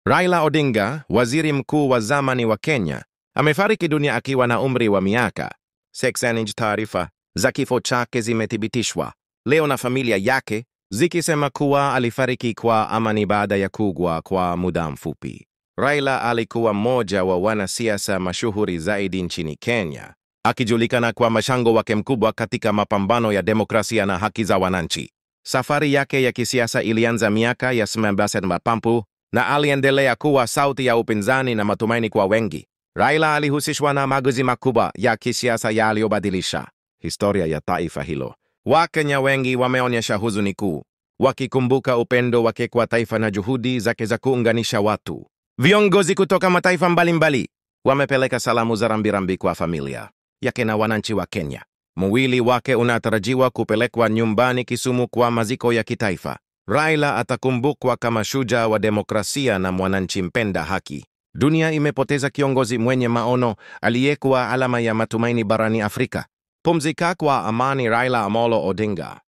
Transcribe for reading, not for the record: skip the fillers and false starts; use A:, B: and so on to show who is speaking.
A: Raila Odinga, waziri mkuu wa zamani wa Kenya, amefariki dunia akiwa na umri wa miaka 60. Taarifa za kifo chake zimethibitishwa leo na familia yake, zikisema kuwa alifariki kwa amani baada ya kuugua kwa muda mfupi. Raila alikuwa mmoja wa wanasiasa mashuhuri zaidi nchini Kenya, akijulikana kwa mchango wake mkubwa katika mapambano ya demokrasia na haki za wananchi. Safari yake ya kisiasa ilianza miaka ya 1980 na aliendelea kuwa sauti ya upinzani na matumaini kwa wengi. Raila alihusishwa na mageuzi makubwa ya kisiasa yaliyobadilisha historia ya taifa hilo. Wakenya wengi wameonyesha huzuni kuu, wakikumbuka upendo wake kwa taifa na juhudi zake za kuunganisha watu. Viongozi kutoka mataifa mbalimbali wamepeleka salamu za rambirambi kwa familia yake na wananchi wa Kenya. Mwili wake unatarajiwa kupelekwa nyumbani Kisumu kwa maziko ya kitaifa. Raila atakumbukwa kama shujaa wa demokrasia na mwananchi mpenda haki. Dunia imepoteza kiongozi mwenye maono aliyekuwa alama ya matumaini barani Afrika. Pumzika kwa amani, Raila Amolo Odinga.